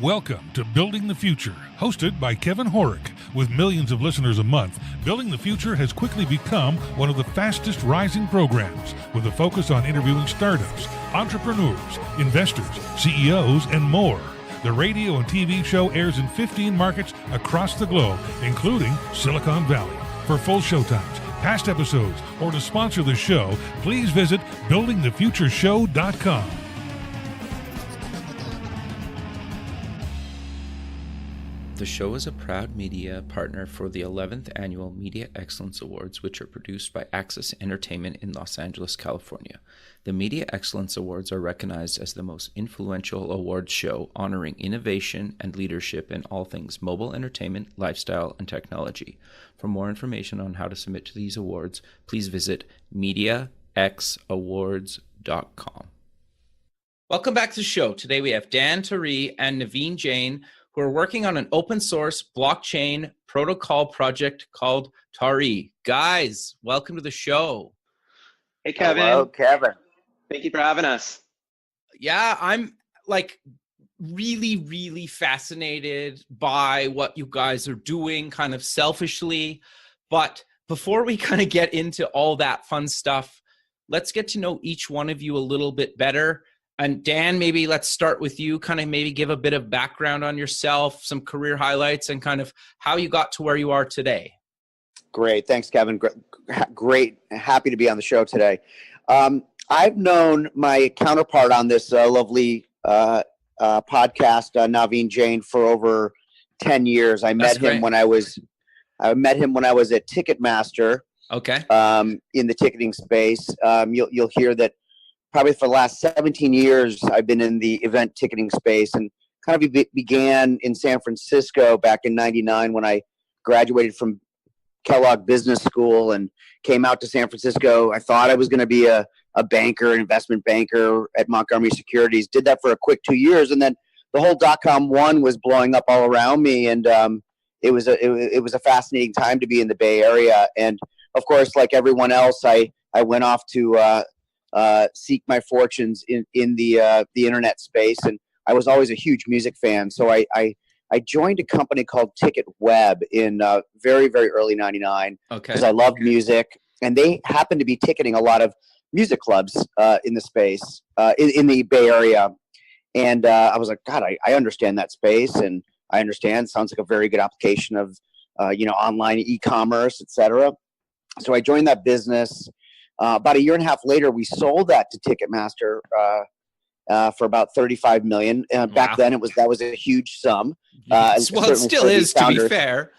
Welcome to Building the Future, hosted by Kevin Horick. With millions of listeners a month, Building the Future has quickly become one of the fastest rising programs, with a focus on interviewing startups, entrepreneurs, investors, CEOs, and more. The radio and TV show airs in 15 markets across the globe, including Silicon Valley. For full showtimes, past episodes, or to sponsor the show, please visit buildingthefutureshow.com. The show is a proud media partner for the 11th Annual Media Excellence Awards, which are produced by Access Entertainment in Los Angeles, California. The Media Excellence Awards are recognized as the most influential awards show honoring innovation and leadership in all things mobile entertainment, lifestyle, and technology. For more information on how to submit to these awards, please visit MediaXAwards.com. Welcome back to the show. Today we have Dan Tari and Naveen Jain, who are working on an open source blockchain protocol project called Tari. Guys, welcome to the show. Hey, Kevin. Hello, Kevin. Thank you for having us. Yeah, I'm really fascinated by what you guys are doing kind of selfishly. But before we kind of get into all that fun stuff, let's get to know each one of you a little bit better. And Dan, maybe let's start with you, kind of maybe give a bit of background on yourself, some career highlights, and kind of how you got to where you are today. Great. Thanks, Kevin. Great. Happy to be on the show today. I've known my counterpart on this lovely podcast, Naveen Jain, for over 10 years. I met him when I was at Ticketmaster. Okay. In the ticketing space. You'll hear that probably for the last 17 years, I've been in the event ticketing space, and kind of began in San Francisco back in '99 when I graduated from Kellogg Business School and came out to San Francisco. I thought I was going to be a banker, an investment banker at Montgomery Securities. Did that for a quick 2 years, and then the whole .com one was blowing up all around me, and it was a fascinating time to be in the Bay Area. And of course, like everyone else, I went off to seek my fortunes in the internet space, and I was always a huge music fan. So I joined a company called Ticket Web in very early '99 because I loved music, and they happened to be ticketing a lot of music clubs in the space in the Bay Area. And I was like, God, I understand that space, and I understand. Sounds like a very good application of online e-commerce, etc. So I joined that business. About a year and a half later, we sold that to Ticketmaster for about $35 million. Back then, that was a huge sum. Well, it still is, to be fair.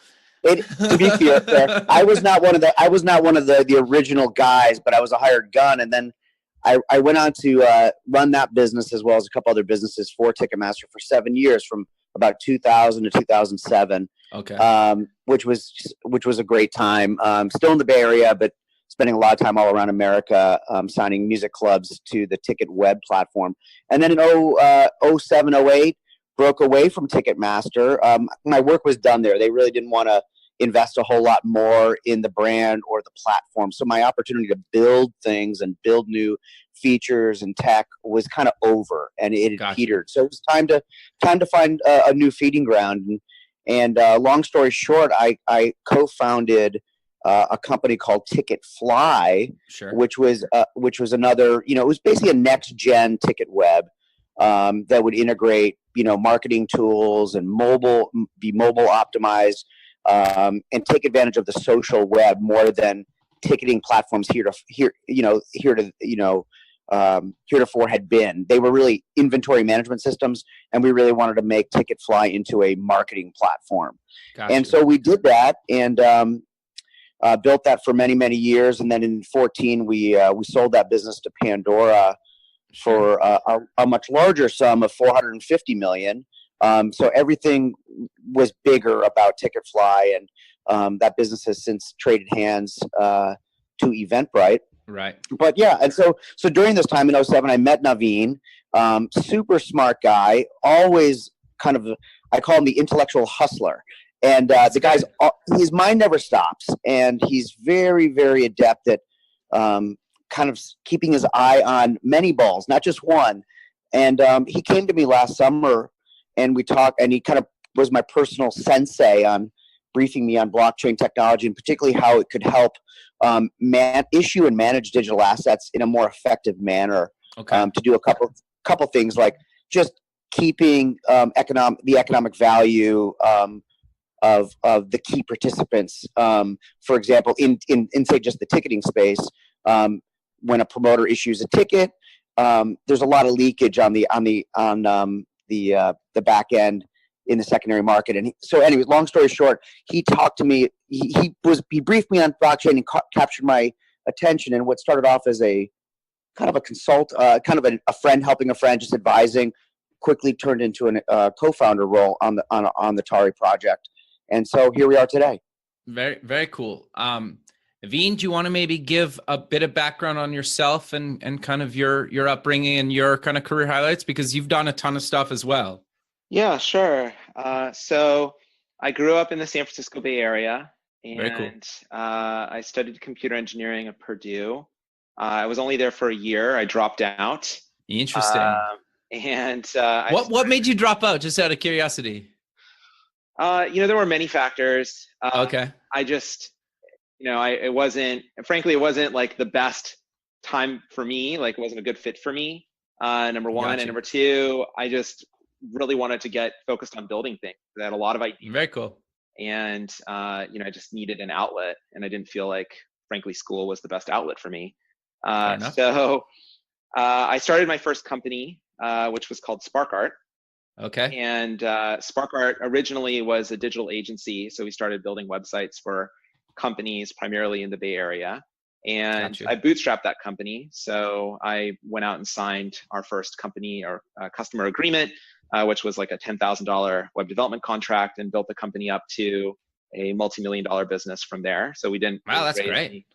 To be fair, I was not one of the original guys, but I was a hired gun. And then I went on to run that business as well as a couple other businesses for Ticketmaster for 7 years, from about 2000 to 2007. Okay. Which was a great time. Still in the Bay Area, but spending a lot of time all around America, signing music clubs to the Ticket Web platform. And then in 07, 08, broke away from Ticketmaster. My work was done there. They really didn't want to invest a whole lot more in the brand or the platform. So my opportunity to build things and build new features and tech was kind of over, and it had petered. So it was time to find a new feeding ground. And long story short, I co-founded a company called Ticketfly, which was another, it was basically a next gen Ticket Web that would integrate, marketing tools and be mobile optimized, and take advantage of the social web more than ticketing platforms heretofore had been. They were really inventory management systems, and we really wanted to make Ticketfly into a marketing platform. Gotcha. And so we did that, and built that for many years, and then in 2014 we sold that business to Pandora for a much larger sum of $450 million. So everything was bigger about Ticketfly, and that business has since traded hands to Eventbrite. Right. But yeah, and so during this time in 2007, I met Naveen, super smart guy, always kind of, I call him the intellectual hustler. And the guy's, his mind never stops, and he's very adept at kind of keeping his eye on many balls, not just one. And he came to me last summer and we talked, and he kind of was my personal sensei on briefing me on blockchain technology, and particularly how it could help issue and manage digital assets in a more effective manner. Okay. To do a couple things like just keeping the economic value of the key participants. For example, in say just the ticketing space, when a promoter issues a ticket, there's a lot of leakage on the back end in the secondary market. And so anyway, long story short, he talked to me. He briefed me on blockchain and captured my attention. And what started off as a kind of a friend helping a friend, just advising, quickly turned into a co-founder role on the Tari project. And so here we are today. Very, very cool. Veen, do you want to maybe give a bit of background on yourself and kind of your upbringing and your kind of career highlights, because you've done a ton of stuff as well? Yeah, sure. So I grew up in the San Francisco Bay Area, and Very cool. I studied computer engineering at Purdue. I was only there for a year. I dropped out. Interesting. What made you drop out, just out of curiosity? There were many factors. Okay. I just, it wasn't like the best time for me. Like, it wasn't a good fit for me. Number one. Gotcha. And number two, I just really wanted to get focused on building things. I had a lot of ideas. Very cool. And, I just needed an outlet, and I didn't feel like, frankly, school was the best outlet for me. So I started my first company, which was called SparkArt. Okay. And SparkArt originally was a digital agency. So we started building websites for companies primarily in the Bay Area. And Gotcha. I bootstrapped that company. So I went out and signed our first company or customer agreement, which was like a $10,000 web development contract, and built the company up to a multi-million-dollar business from there. So we didn't. Wow, that's great.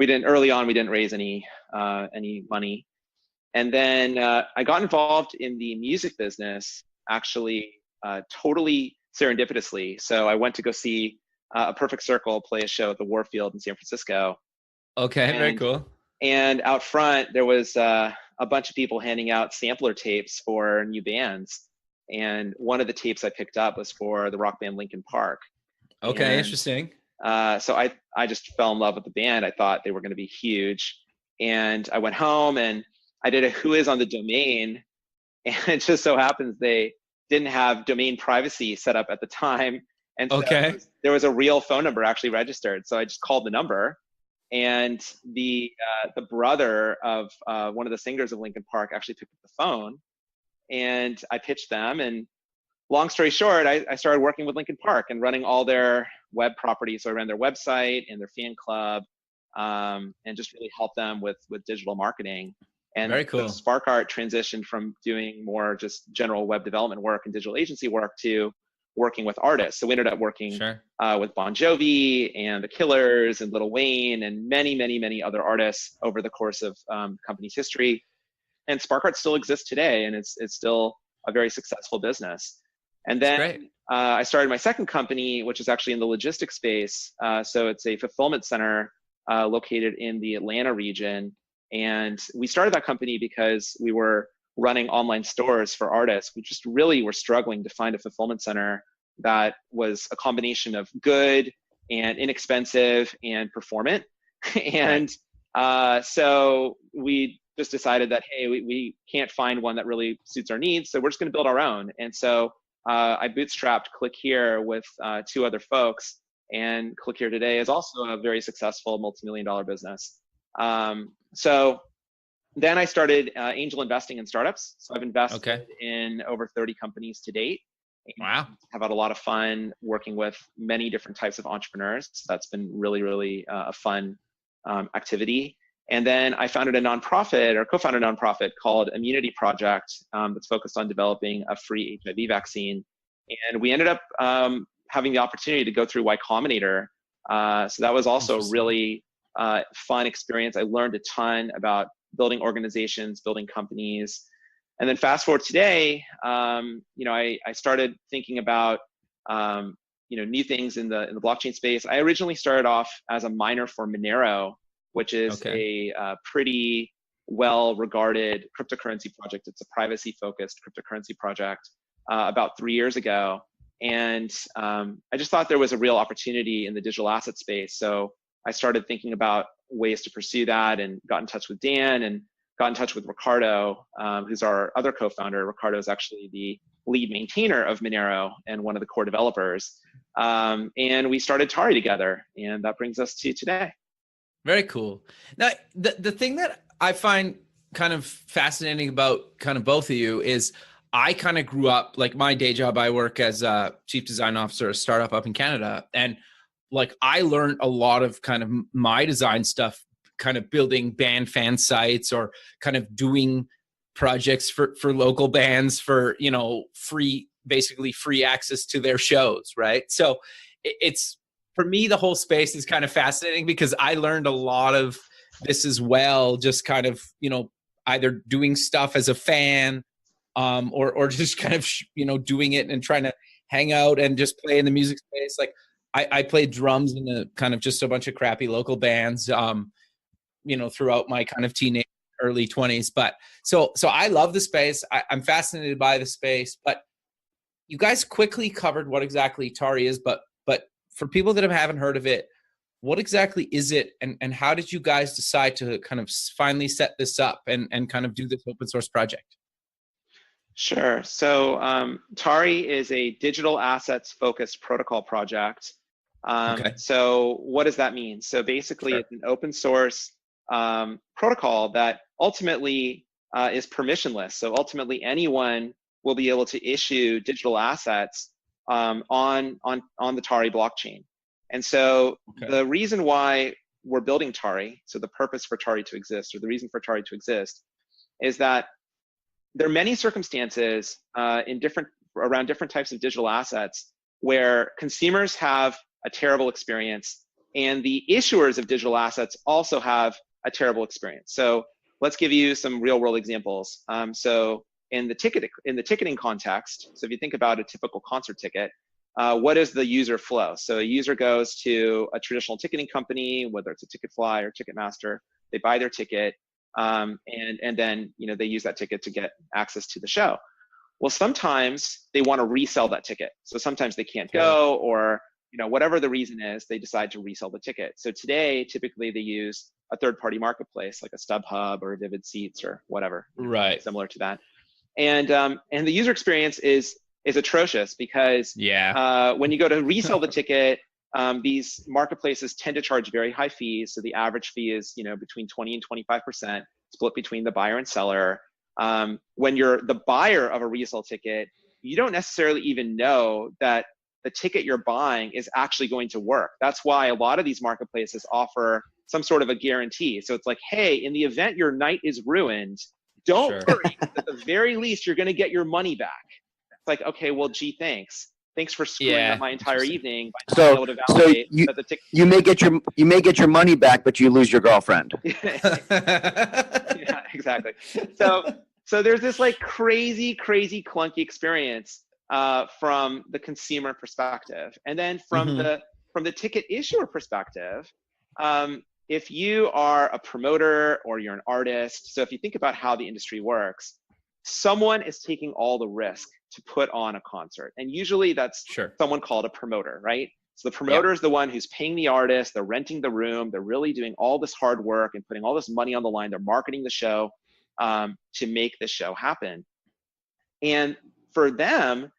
Early on, we didn't raise any money. And then I got involved in the music business, actually, totally serendipitously. So I went to go see A Perfect Circle play a show at the Warfield in San Francisco. Okay, very cool. And out front, there was a bunch of people handing out sampler tapes for new bands. And one of the tapes I picked up was for the rock band Linkin Park. Okay, interesting. So I just fell in love with the band. I thought they were going to be huge. And I went home and I did a who is on the domain. And it just so happens they didn't have domain privacy set up at the time. And so there was a real phone number actually registered. So I just called the number. And the brother of one of the singers of Linkin Park actually picked up the phone. And I pitched them. And long story short, I started working with Linkin Park and running all their web properties. So I ran their website and their fan club, and just really helped them with digital marketing. And very cool. So SparkArt transitioned from doing more just general web development work and digital agency work to working with artists. So we ended up working with Bon Jovi and The Killers and Lil Wayne and many, many, many other artists over the course of company's history. And SparkArt still exists today, and it's still a very successful business. And then I started my second company, which is actually in the logistics space. So it's a fulfillment center located in the Atlanta region. And we started that company because we were running online stores for artists. We just really were struggling to find a fulfillment center that was a combination of good and inexpensive and performant. And so we just decided that, hey, we can't find one that really suits our needs, so we're just going to build our own. And so I bootstrapped Click Here with two other folks, and Click Here today is also a very successful multi-million-dollar business. So then I started angel investing in startups. So I've invested in over 30 companies to date. Wow. I've had a lot of fun working with many different types of entrepreneurs. That's been really, really a fun activity. And then I founded a nonprofit, or co-founded a nonprofit called Immunity Project, that's focused on developing a free HIV vaccine. And we ended up having the opportunity to go through Y Combinator. So that was also a really fun experience. I learned a ton about building organizations, building companies. And then fast forward today, I started thinking about new things in the blockchain space. I originally started off as a miner for Monero, which is a pretty well-regarded cryptocurrency project. It's a privacy-focused cryptocurrency project. about 3 years ago. And I just thought there was a real opportunity in the digital asset space. So I started thinking about ways to pursue that and got in touch with Dan and got in touch with Ricardo, who's our other co-founder. Ricardo is actually the lead maintainer of Monero and one of the core developers. And we started Tari together, and that brings us to today. Very cool. Now, the thing that I find kind of fascinating about kind of both of you is I kind of grew up, like my day job, I work as a chief design officer at a startup up in Canada. And like I learned a lot of kind of my design stuff, kind of building band fan sites or kind of doing projects for local bands for, you know, basically free access to their shows, right? So it's, for me, the whole space is kind of fascinating because I learned a lot of this as well, just kind of, you know, either doing stuff as a fan or just kind of, you know, doing it and trying to hang out and just play in the music space. Like I played drums in a kind of just a bunch of crappy local bands, you know, throughout my kind of teenage, early 20s. But so I love the space. I'm fascinated by the space, but you guys quickly covered what exactly Tari is, but for people that haven't heard of it, what exactly is it, and how did you guys decide to kind of finally set this up and kind of do this open source project? Sure. So Tari is a digital assets focused protocol project. Okay. So what does that mean? So basically, It's an open source protocol that ultimately is permissionless. So ultimately, anyone will be able to issue digital assets on the Tari blockchain. And so the reason why we're building Tari, so the purpose for Tari to exist, or the reason for Tari to exist, is that there are many circumstances around different types of digital assets where consumers have a terrible experience and the issuers of digital assets also have a terrible experience. So let's give you some real world examples. So in the ticketing context, so if you think about a typical concert ticket, what is the user flow? So a user goes to a traditional ticketing company, whether it's a Ticketfly or Ticketmaster, they buy their ticket, and then they use that ticket to get access to the show. Well, sometimes they want to resell that ticket. So sometimes they can't go, or whatever the reason is, they decide to resell the ticket. So today, typically they use a third-party marketplace like a StubHub or a Vivid Seats or whatever, similar to that. And the user experience is atrocious because when you go to resell the ticket, these marketplaces tend to charge very high fees. So the average fee is between 20 and 25%, split between the buyer and seller. When you're the buyer of a resale ticket, you don't necessarily even know that the ticket you're buying is actually going to work. That's why a lot of these marketplaces offer some sort of a guarantee. So it's like, hey, in the event your night is ruined, don't worry. At the very least, you're going to get your money back. It's like, okay, well, gee, thanks for screwing up my entire evening by not being able to validate that the ticket. You may get your money back, but you lose your girlfriend. Yeah, exactly. So there's this like crazy clunky experience from the consumer perspective, and then from the ticket issuer perspective. If you are a promoter or you're an artist, so if you think about how the industry works, someone is taking all the risk to put on a concert. And usually that's someone called a promoter, right? So the promoter is the one who's paying the artist, they're renting the room, they're really doing all this hard work and putting all this money on the line, they're marketing the show to make the show happen. And for them,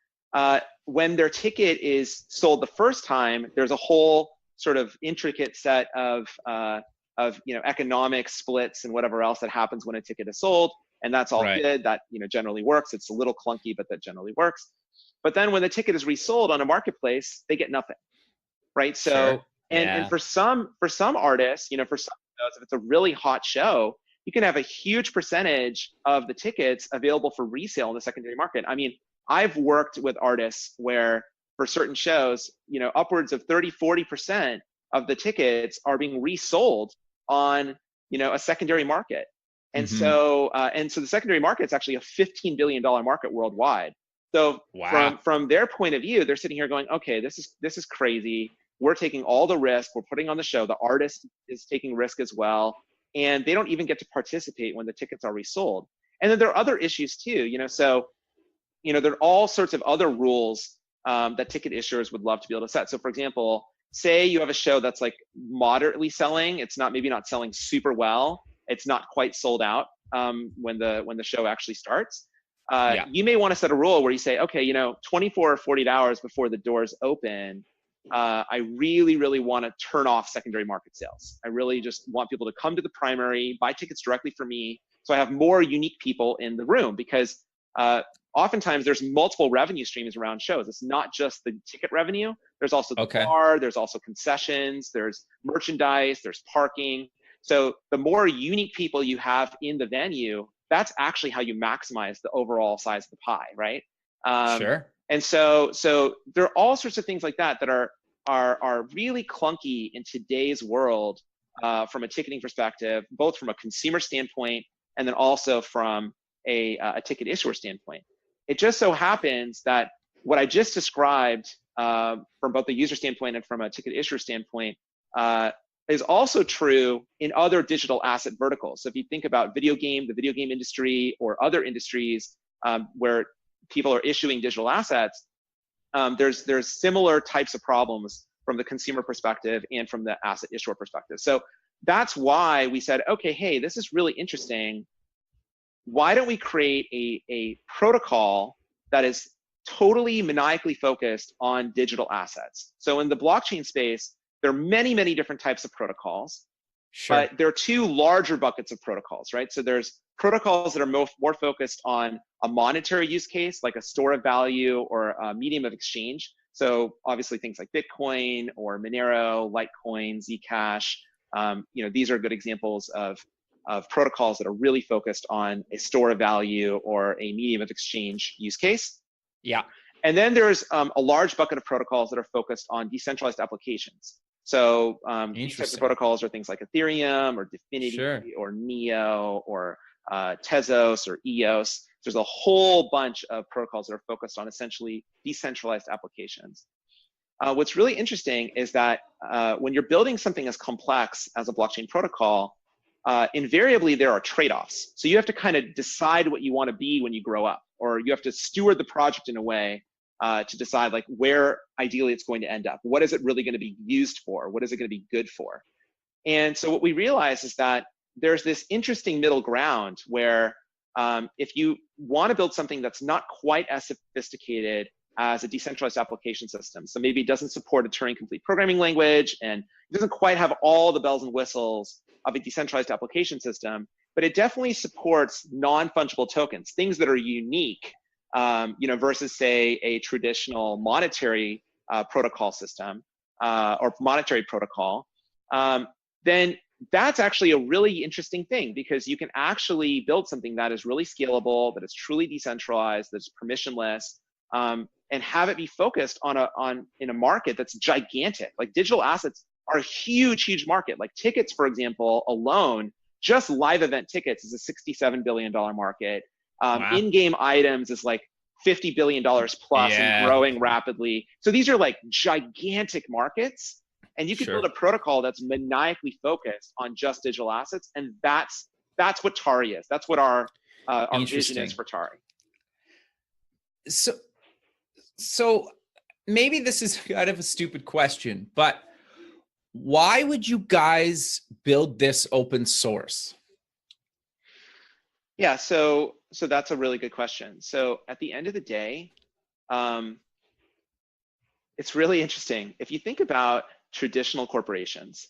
when their ticket is sold the first time, there's a whole sort of intricate set of economic splits and whatever else that happens when a ticket is sold, and that's all good. That generally works. It's a little clunky, but that generally works. But then when the ticket is resold on a marketplace, they get nothing, right? So and for some artists, for some shows, if it's a really hot show, you can have a huge percentage of the tickets available for resale in the secondary market. I mean, I've worked with artists where for certain shows, upwards of 30-40% of the tickets are being resold on, a secondary market. And so the secondary market is actually a $15 billion market worldwide. So from their point of view, they're sitting here going, okay, this is crazy. We're taking all the risk. We're putting on the show. The artist is taking risk as well. And they don't even get to participate when the tickets are resold. And then there are other issues too, so there are all sorts of other rules that ticket issuers would love to be able to set. So for example, say you have a show that's like moderately selling. It's maybe not selling super well. It's not quite sold out when the show actually starts. You may want to set a rule where you say, okay, 24 or 48 hours before the doors open, I really, really want to turn off secondary market sales. I really just want people to come to the primary, buy tickets directly from me, so I have more unique people in the room, because oftentimes there's multiple revenue streams around shows. It's not just the ticket revenue. There's also the bar, there's also concessions, there's merchandise, there's parking. So the more unique people you have in the venue, that's actually how you maximize the overall size of the pie, right? Sure. And so there are all sorts of things like that that are really clunky in today's world from a ticketing perspective, both from a consumer standpoint and then also from a ticket issuer standpoint. It just so happens that what I just described from both the user standpoint and from a ticket issuer standpoint is also true in other digital asset verticals. So if you think about the video game industry, or other industries where people are issuing digital assets, there's similar types of problems from the consumer perspective and from the asset issuer perspective. So that's why we said, okay, hey, this is really interesting. Why don't we create a protocol that is totally maniacally focused on digital assets? So in the blockchain space, there are many, many different types of protocols. Sure. But there are two larger buckets of protocols, right? So there's protocols that are more focused on a monetary use case, like a store of value or a medium of exchange. So obviously things like Bitcoin or Monero, Litecoin, Zcash, these are good examples of protocols that are really focused on a store of value or a medium of exchange use case. Yeah. And then there's a large bucket of protocols that are focused on decentralized applications. So these types of protocols are things like Ethereum or Dfinity or Neo or Tezos or EOS. There's a whole bunch of protocols that are focused on essentially decentralized applications. What's really interesting is that when you're building something as complex as a blockchain protocol, invariably there are trade-offs. So you have to kind of decide what you want to be when you grow up, or you have to steward the project in a way to decide like where ideally it's going to end up. What is it really going to be used for? What is it going to be good for? And so what we realize is that there's this interesting middle ground where if you want to build something that's not quite as sophisticated as a decentralized application system, so maybe it doesn't support a Turing-complete programming language and it doesn't quite have all the bells and whistles of a decentralized application system, but it definitely supports non-fungible tokens, things that are unique, versus say a traditional monetary protocol system or monetary protocol, then that's actually a really interesting thing, because you can actually build something that is really scalable, that is truly decentralized, that's permissionless, and have it be focused in a market that's gigantic. Like digital assets are a huge, huge market. Like tickets, for example, alone, just live event tickets is a $67 billion market. Wow. In-game items is like $50 billion plus and growing rapidly. So these are like gigantic markets. And you can build a protocol that's maniacally focused on just digital assets. And that's what Tari is. That's what our vision is for Tari. So maybe this is kind of a stupid question, but why would you guys build this open source? Yeah, so that's a really good question. So at the end of the day, it's really interesting. If you think about traditional corporations,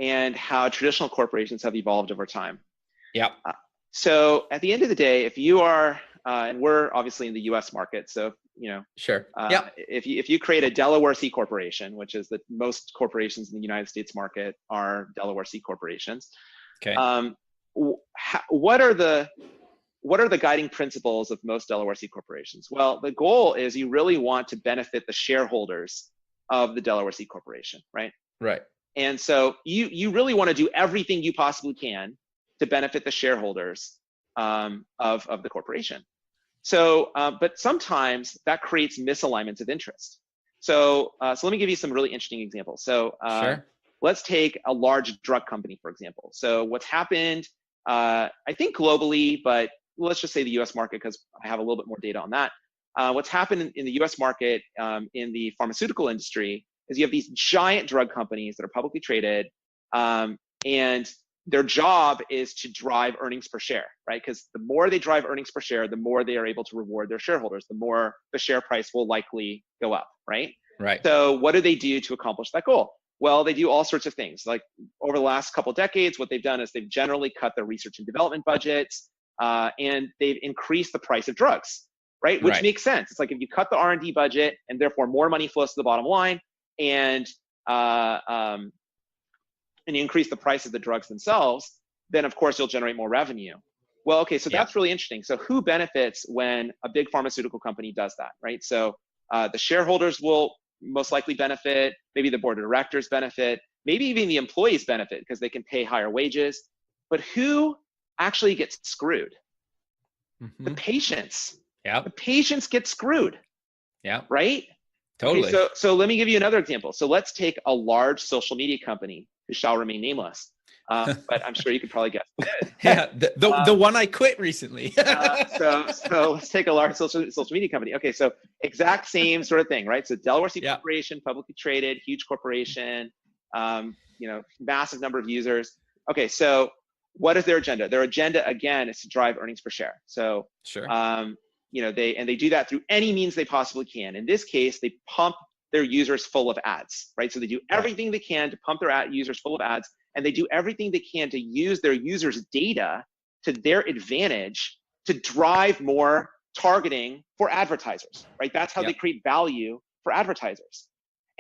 and how traditional corporations have evolved over time. So at the end of the day, if you are, and we're obviously in the U.S. market, so if you create a Delaware C corporation, which is that most corporations in the United States market are Delaware C corporations. Okay. What are the guiding principles of most Delaware C corporations? Well, the goal is you really want to benefit the shareholders of the Delaware C corporation, right? Right. And so you really want to do everything you possibly can to benefit the shareholders of the corporation. So, but sometimes that creates misalignments of interest. So let me give you some really interesting examples. So let's take a large drug company, for example. So what's happened, I think globally, but let's just say the US market, because I have a little bit more data on that. what's happened in the US market in the pharmaceutical industry is you have these giant drug companies that are publicly traded, and their job is to drive earnings per share, right? Because the more they drive earnings per share, the more they are able to reward their shareholders, the more the share price will likely go up, right? Right. So what do they do to accomplish that goal? Well, they do all sorts of things. Like over the last couple of decades, what they've done is they've generally cut their research and development budgets, and they've increased the price of drugs, right? Which makes sense. It's like if you cut the R&D budget and therefore more money flows to the bottom line, and you increase the price of the drugs themselves, then of course you'll generate more revenue. Well, okay, so that's really interesting. So who benefits when a big pharmaceutical company does that, right? So the shareholders will most likely benefit, maybe the board of directors benefit, maybe even the employees benefit because they can pay higher wages. But who actually gets screwed? The patients. Yeah. The patients get screwed. Yeah. Right? Totally. Okay, so let me give you another example. So let's take a large social media company who shall remain nameless, but I'm sure you could probably guess. Yeah, the one I quit recently. So let's take a large social media company. Okay, so exact same sort of thing, right? So Delaware C Corporation, publicly traded, huge corporation, massive number of users. Okay, so what is their agenda? Their agenda again is to drive earnings per share. So sure. They do that through any means they possibly can. In this case, they pump their users full of ads, right? So they do everything they can to pump their users full of ads, and they do everything they can to use their users' data to their advantage to drive more targeting for advertisers, right? That's how they create value for advertisers.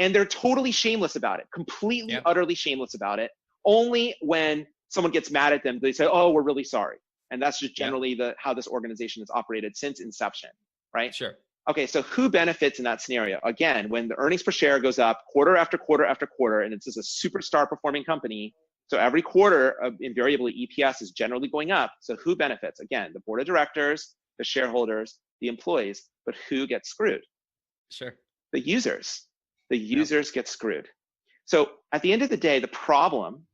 And they're totally shameless about it, completely, utterly shameless about it. Only when someone gets mad at them, they say, oh, we're really sorry. And that's just generally how this organization has operated since inception, right? Sure. Okay, so who benefits in that scenario? Again, when the earnings per share goes up quarter after quarter after quarter, and it's just a superstar performing company, so every quarter, invariably EPS is generally going up. So who benefits? Again, the board of directors, the shareholders, the employees, but who gets screwed? Sure. The users. The users get screwed. So at the end of the day, the problem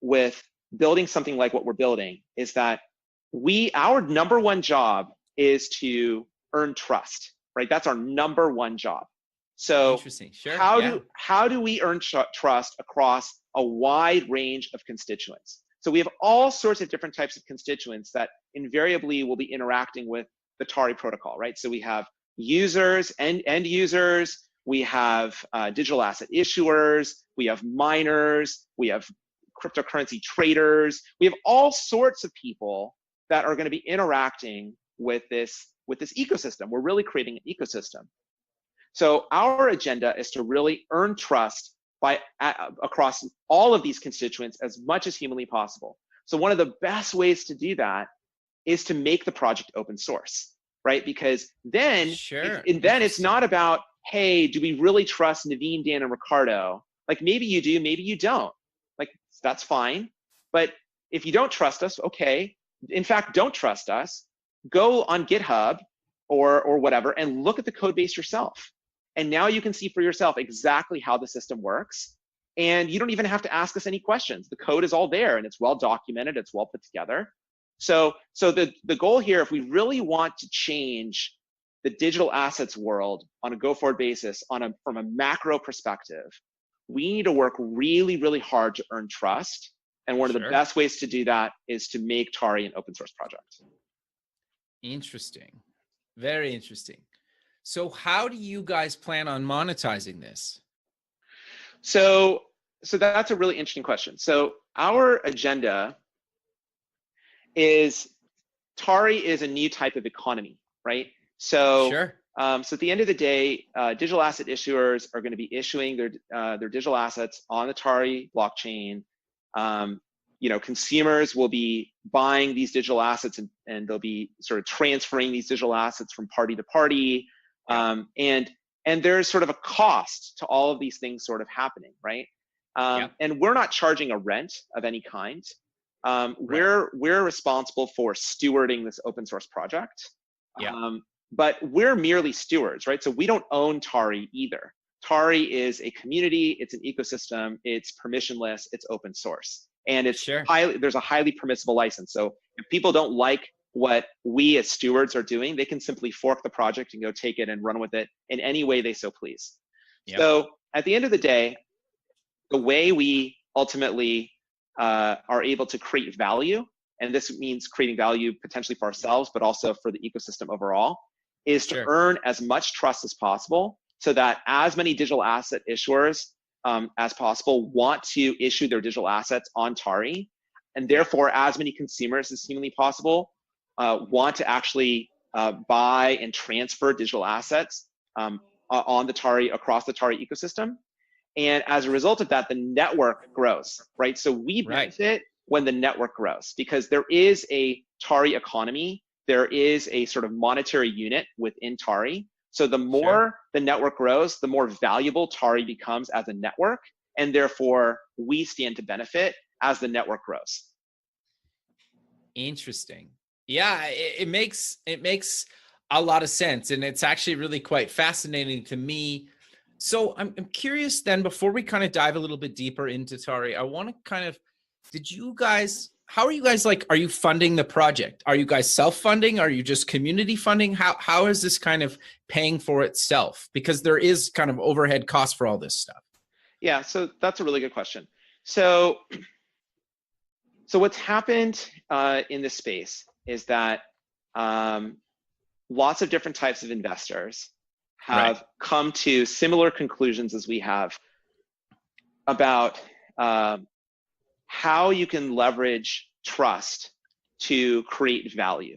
with building something like what we're building is that our number one job is to earn trust, right? That's our number one job. So interesting. Sure. How do we earn trust across a wide range of constituents? So we have all sorts of different types of constituents that invariably will be interacting with the Tari protocol, right? So we have users and end users, we have digital asset issuers, we have miners, we have cryptocurrency traders, we have all sorts of people that are going to be interacting with this ecosystem. We're really creating an ecosystem. So our agenda is to really earn trust across all of these constituents as much as humanly possible. So one of the best ways to do that is to make the project open source, right? Because then, then it's not about, hey, do we really trust Naveen, Dan, and Ricardo? Like maybe you do, maybe you don't. Like that's fine. But if you don't trust us, okay. In fact, don't trust us. Go on GitHub or whatever and look at the code base yourself. And now you can see for yourself exactly how the system works. And you don't even have to ask us any questions. The code is all there and it's well documented, it's well put together. So the goal here, if we really want to change the digital assets world on a go-forward basis from a macro perspective, we need to work really, really hard to earn trust. And one of the best ways to do that is to make Tari an open source project. Interesting. Very interesting. So how do you guys plan on monetizing this? So that's a really interesting question. So our agenda is Tari is a new type of economy, right? So, so at the end of the day, digital asset issuers are going to be issuing their digital assets on the Tari blockchain. Consumers will be buying these digital assets and they'll be sort of transferring these digital assets from party to party. And there's sort of a cost to all of these things sort of happening, right? And we're not charging a rent of any kind. We're responsible for stewarding this open source project. But we're merely stewards, right? So we don't own Tari either. Tari is a community, it's an ecosystem, it's permissionless, it's open source. And it's there's a highly permissible license. So if people don't like what we as stewards are doing, they can simply fork the project and go take it and run with it in any way they so please. Yep. So at the end of the day, the way we ultimately are able to create value, and this means creating value potentially for ourselves, but also for the ecosystem overall, is to earn as much trust as possible so that as many digital asset issuers as possible want to issue their digital assets on Tari, and therefore as many consumers as humanly possible want to actually buy and transfer digital assets on the Tari, across the Tari ecosystem. And as a result of that, the network grows, right? So we benefit when the network grows, because there is a Tari economy. There is a sort of monetary unit within Tari. So the more the network grows, the more valuable Tari becomes as a network. And therefore, we stand to benefit as the network grows. Interesting. Yeah, it makes a lot of sense. And it's actually really quite fascinating to me. So I'm curious then, before we kind of dive a little bit deeper into Tari, I want to kind of, how are you guys, like, are you funding the project? Are you guys self-funding? Are you just community funding? How is this kind of paying for itself? Because there is kind of overhead costs for all this stuff. Yeah, so that's a really good question. So what's happened in this space is that lots of different types of investors have come to similar conclusions as we have about how you can leverage trust to create value.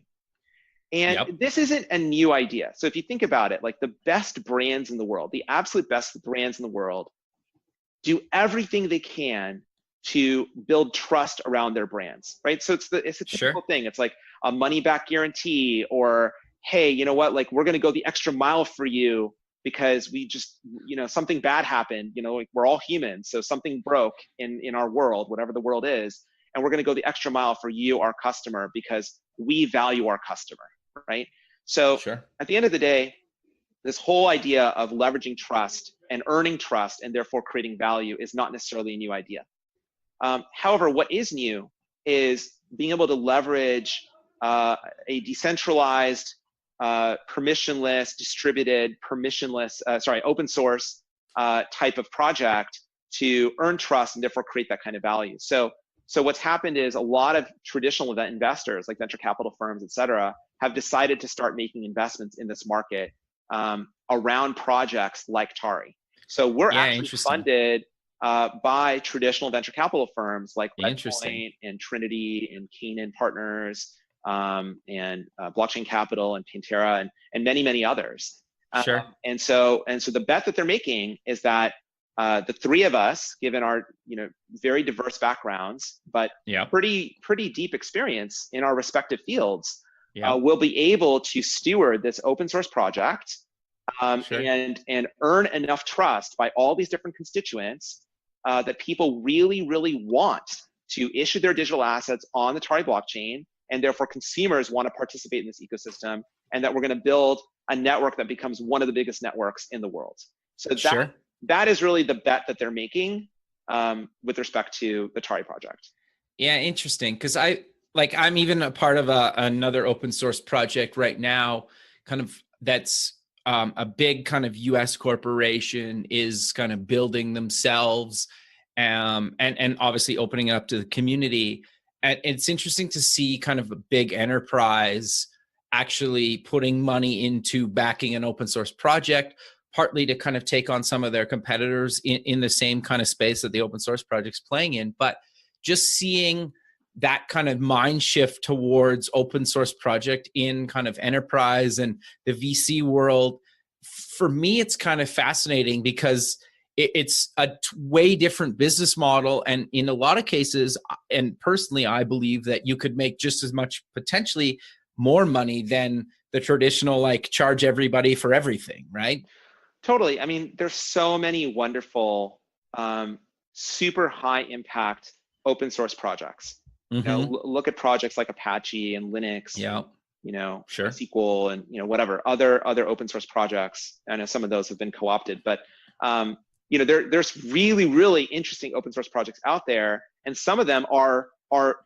And this isn't a new idea. So if you think about it, like the best brands in the world, the absolute best brands in the world, do everything they can to build trust around their brands, right? So it's a typical thing. It's like a money back guarantee, or hey, you know what, like we're going to go the extra mile for you because we just, something bad happened, like we're all humans. So something broke in our world, whatever the world is, and we're going to go the extra mile for you, our customer, because we value our customer, right? So at the end of the day, this whole idea of leveraging trust and earning trust and therefore creating value is not necessarily a new idea. However, what is new is being able to leverage a decentralized, permissionless, distributed, open source type of project to earn trust and therefore create that kind of value. So what's happened is a lot of traditional investors, like venture capital firms, et cetera, have decided to start making investments in this market around projects like Tari. So we're actually funded by traditional venture capital firms like Redpoint and Trinity and Canaan Partners, and Blockchain Capital and Pantera and many, many others. And so the bet that they're making is that the three of us, given our very diverse backgrounds, but pretty deep experience in our respective fields, will be able to steward this open source project and earn enough trust by all these different constituents that people really, really want to issue their digital assets on the Tari blockchain, and therefore consumers want to participate in this ecosystem, and that we're going to build a network that becomes one of the biggest networks in the world. So that is really the bet that they're making with respect to the Tari project. Yeah, interesting. Because I'm even a part of another open source project right now, kind of that's a big kind of US corporation is kind of building themselves and obviously opening it up to the community. And it's interesting to see kind of a big enterprise actually putting money into backing an open source project, partly to kind of take on some of their competitors in the same kind of space that the open source project's playing in. But just seeing that kind of mind shift towards open source project in kind of enterprise and the VC world, for me, it's kind of fascinating because it's a way different business model. And in a lot of cases, and personally, I believe that you could make just as much, potentially more money than the traditional, like charge everybody for everything, right? Totally. I mean, there's so many wonderful, super high impact open source projects. Look at projects like Apache and Linux, SQL and whatever other open source projects. I know some of those have been co-opted, but there's really, really interesting open source projects out there, and some of them are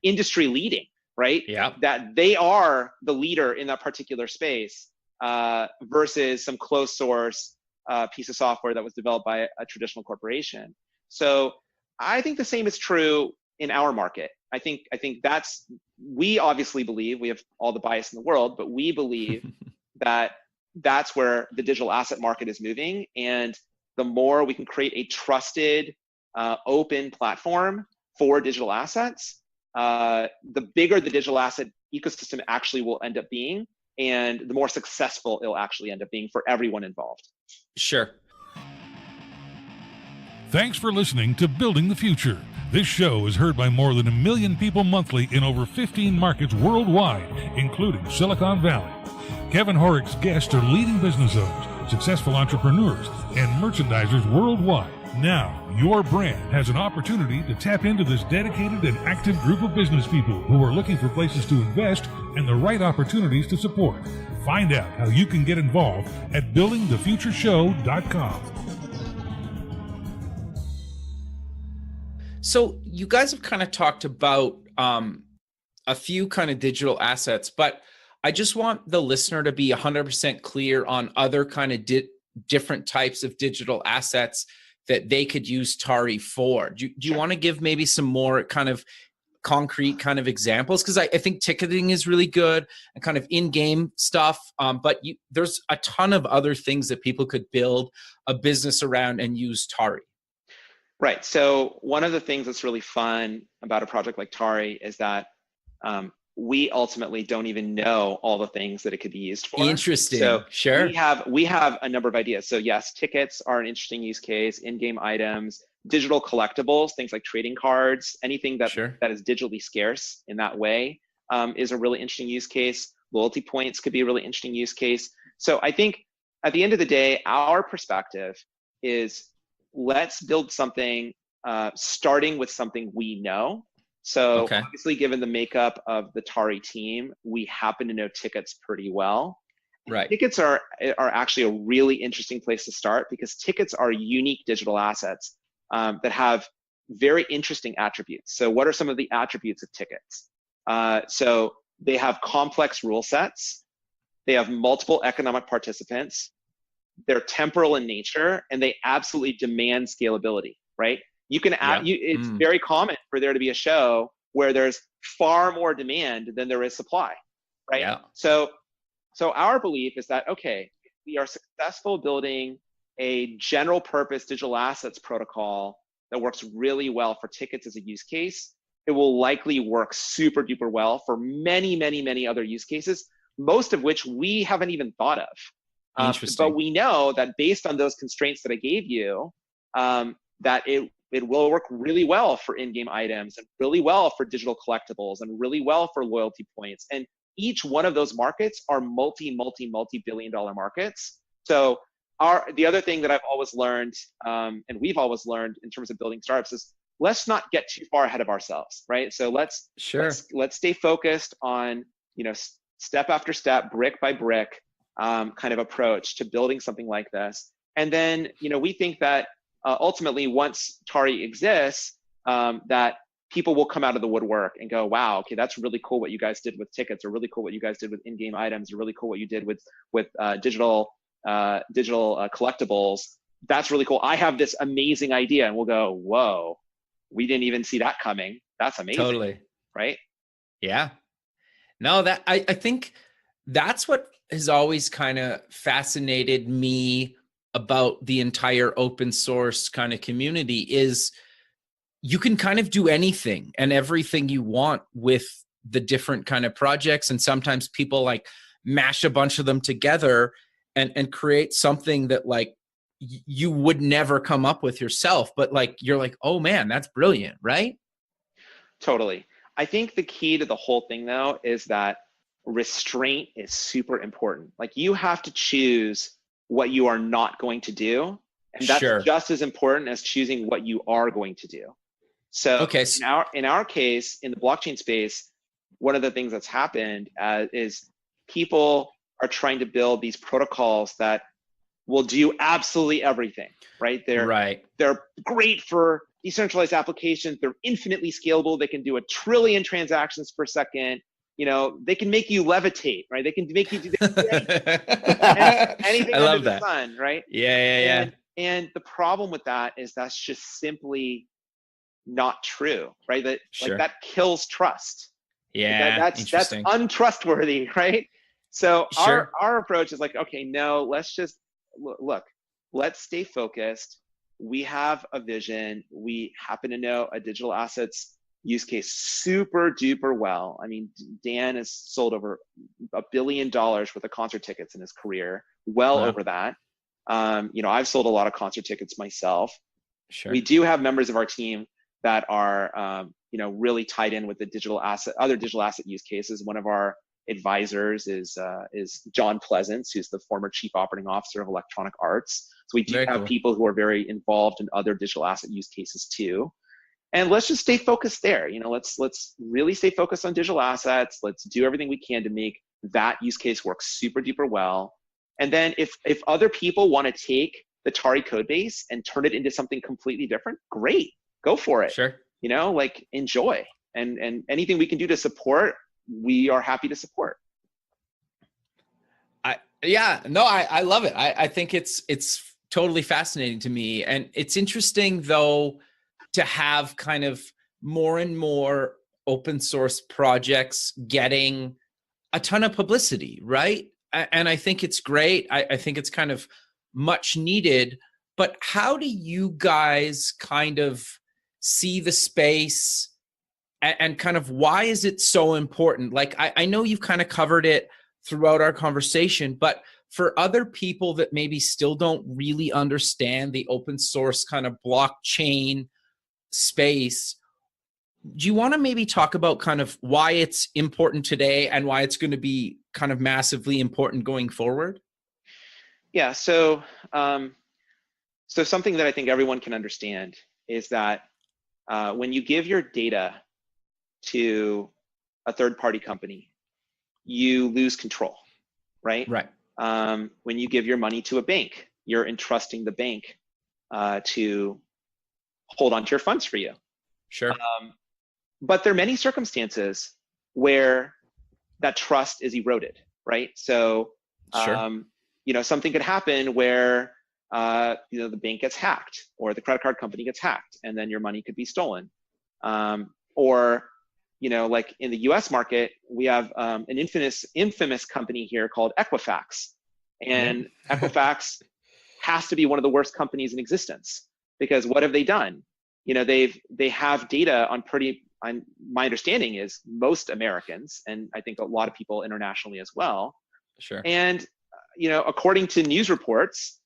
industry leading, right? Yeah. That they are the leader in that particular space versus some closed source piece of software that was developed by a traditional corporation. So I think the same is true in our market. I think we obviously believe, we have all the bias in the world, but we believe that that's where the digital asset market is moving. And the more we can create a trusted, open platform for digital assets, the bigger the digital asset ecosystem actually will end up being, and the more successful it'll actually end up being for everyone involved. Sure. Thanks for listening to Building the Future. This show is heard by more than 1 million people monthly in over 15 markets worldwide, including Silicon Valley. Kevin Horick's guests are leading business owners, successful entrepreneurs, and merchandisers worldwide. Now, your brand has an opportunity to tap into this dedicated and active group of business people who are looking for places to invest and the right opportunities to support. Find out how you can get involved at buildingthefutureshow.com. So you guys have kind of talked about a few kind of digital assets, but I just want the listener to be 100% clear on other kind of different types of digital assets that they could use Tari for. Do you want to give maybe some more kind of concrete kind of examples? Because I think ticketing is really good and kind of in-game stuff, but there's a ton of other things that people could build a business around and use Tari. Right. So one of the things that's really fun about a project like Tari is that we ultimately don't even know all the things that it could be used for. Interesting. So sure. We have a number of ideas. So yes, tickets are an interesting use case, in-game items, digital collectibles, things like trading cards, anything that is digitally scarce in that way is a really interesting use case. Loyalty points could be a really interesting use case. So I think at the end of the day, our perspective is let's build something starting with something we know. So obviously, given the makeup of the Tari team, we happen to know tickets pretty well. Right. Tickets are actually a really interesting place to start because tickets are unique digital assets that have very interesting attributes. So what are some of the attributes of tickets? So they have complex rule sets. They have multiple economic participants. They're temporal in nature, and they absolutely demand scalability, right? You can add, it's very common for there to be a show where there's far more demand than there is supply, right? Yeah. So our belief is that, okay, if we are successful building a general purpose digital assets protocol that works really well for tickets as a use case, it will likely work super duper well for many, many, many other use cases, most of which we haven't even thought of. But we know that based on those constraints that I gave you, that it will work really well for in-game items and really well for digital collectibles and really well for loyalty points. And each one of those markets are multi-billion dollar markets. So the other thing that I've always learned, and we've always learned in terms of building startups is let's not get too far ahead of ourselves, right? So let's stay focused on, step after step, brick by brick, kind of approach to building something like this. And then, we think that ultimately, once Tari exists, that people will come out of the woodwork and go, wow, okay, that's really cool what you guys did with tickets, or really cool what you guys did with in-game items, or really cool what you did with digital collectibles. That's really cool. I have this amazing idea. And we'll go, whoa, we didn't even see that coming. That's amazing. Totally. Right? Yeah. No, that I think that's what has always kind of fascinated me about the entire open source kind of community is you can kind of do anything and everything you want with the different kind of projects. And sometimes people like mash a bunch of them together and create something that like you would never come up with yourself, but like, you're like, oh man, that's brilliant. Right? Totally. I think the key to the whole thing though, is that restraint is super important. Like you have to choose what you are not going to do. And that's just as important as choosing what you are going to do. So in our case, in the blockchain space, one of the things that's happened is people are trying to build these protocols that will do absolutely everything, right? They're great for decentralized applications. They're infinitely scalable. They can do 1 trillion transactions per second. They can make you levitate, right? They can make you do anything I under love the that. sun, right? Yeah. And the problem with that is that's just simply not true, right? That Sure. that kills trust. Yeah, That's interesting. untrustworthy, right? So Sure. our approach is like, okay, no, let's just look, let's stay focused. We have a vision. We happen to know a digital assets use case super duper well. I mean, Dan has sold over $1 billion worth of concert tickets in his career, well over that. I've sold a lot of concert tickets myself. Sure. We do have members of our team that are, really tied in with the other digital asset use cases. One of our advisors is John Pleasance, who's the former chief operating officer of Electronic Arts. So we do have people who are very involved in other digital asset use cases too. And let's just stay focused there. Let's really stay focused on digital assets. Let's do everything we can to make that use case work super duper well. And then if other people want to take the Tari code base and turn it into something completely different, great, go for it. Sure. Enjoy. And anything we can do to support, we are happy to support. I love it. I think it's totally fascinating to me. And it's interesting though, to have kind of more and more open source projects getting a ton of publicity, right? And I think it's great. I think it's kind of much needed, but how do you guys kind of see the space and kind of why is it so important? Like, I know you've kind of covered it throughout our conversation, but for other people that maybe still don't really understand the open source kind of blockchain space, do you want to maybe talk about kind of why it's important today and why it's going to be kind of massively important going forward? Yeah, so something that I think everyone can understand is that when you give your data to a third-party company, you lose control, right? Right. When you give your money to a bank, you're entrusting the bank to hold on to your funds for you. Sure. But there are many circumstances where that trust is eroded, right? So, sure. Something could happen where, the bank gets hacked or the credit card company gets hacked and then your money could be stolen. Or, like in the US market, we have an infamous company here called Equifax. And Equifax has to be one of the worst companies in existence because what have they done? They have data on my understanding is most Americans, and I think a lot of people internationally as well. Sure. And, according to news reports,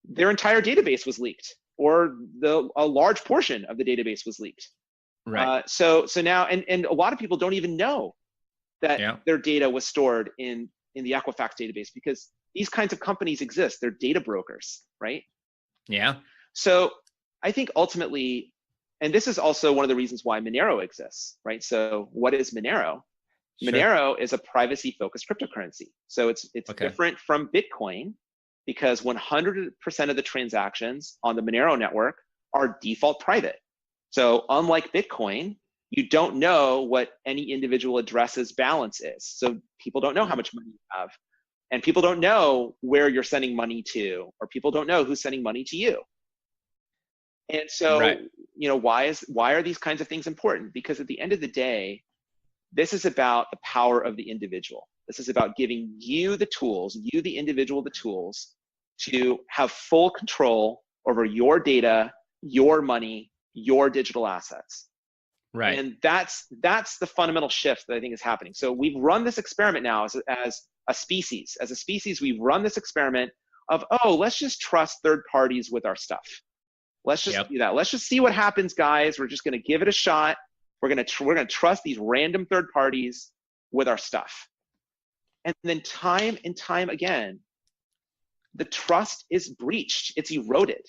their entire database was leaked or a large portion of the database was leaked. Right. So now, and a lot of people don't even know that their data was stored in the Equifax database because these kinds of companies exist. They're data brokers, right? Yeah. So I think ultimately, and this is also one of the reasons why Monero exists, right? So what is Monero? Sure. Monero is a privacy-focused cryptocurrency. So it's different from Bitcoin because 100% of the transactions on the Monero network are default private. So unlike Bitcoin, you don't know what any individual address's balance is. So people don't know how much money you have. And people don't know where you're sending money to, or people don't know who's sending money to you. And so, why are these kinds of things important? Because at the end of the day, this is about the power of the individual. This is about giving you the tools, you, the individual, the tools to have full control over your data, your money, your digital assets. Right. And that's the fundamental shift that I think is happening. So we've run this experiment now as a species. As a species, we've run this experiment of, let's just trust third parties with our stuff. Let's just do that. Let's just see what happens, guys. We're just going to give it a shot. We're going to trust these random third parties with our stuff. And then time and time again, the trust is breached. It's eroded.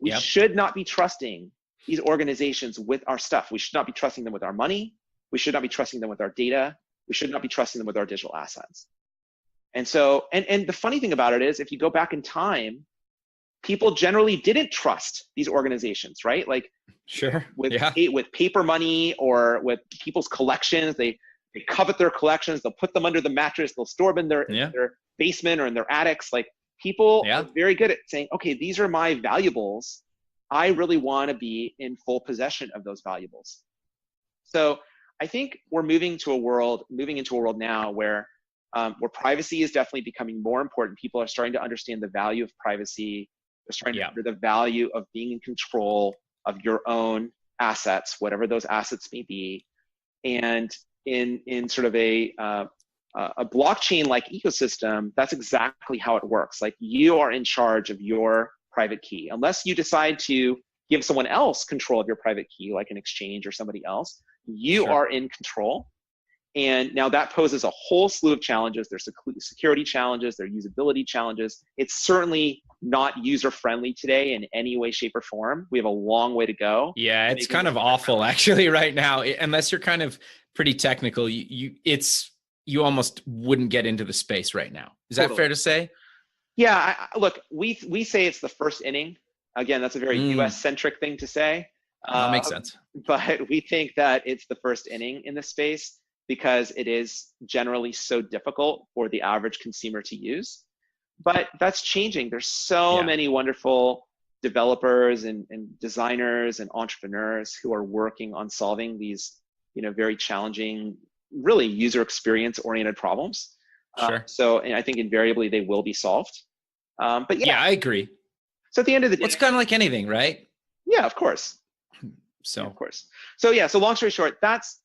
We should not be trusting these organizations with our stuff. We should not be trusting them with our money. We should not be trusting them with our data. We should not be trusting them with our digital assets. And so, and the funny thing about it is, if you go back in time, people generally didn't trust these organizations, right? Like with paper money or with people's collections, they covet their collections, they'll put them under the mattress, they'll store them in their basement or in their attics. Like people are very good at saying, okay, these are my valuables. I really want to be in full possession of those valuables. So I think we're moving into a world now where privacy is definitely becoming more important. People are starting to understand the value of privacy. They're starting to understand the value of being in control of your own assets, whatever those assets may be. And in sort of a blockchain-like ecosystem, that's exactly how it works. Like you are in charge of your private key. Unless you decide to give someone else control of your private key, like an exchange or somebody else, you are in control. And now that poses a whole slew of challenges. There's security challenges, there are usability challenges. It's certainly not user-friendly today in any way, shape, or form. We have a long way to go. Yeah, it's kind of awful actually right now. Unless you're kind of pretty technical, you almost wouldn't get into the space right now. Is that fair to say? Yeah, look, we say it's the first inning. Again, that's a very US-centric thing to say. That makes sense. But we think that it's the first inning in this space because it is generally so difficult for the average consumer to use. But that's changing. There's so many wonderful developers and designers and entrepreneurs who are working on solving these, very challenging, really user experience oriented problems. So and I think invariably they will be solved. But yeah, I agree. So at the end of the day, it's kind of like anything, right? Yeah, of course. Of course. So long story short, that's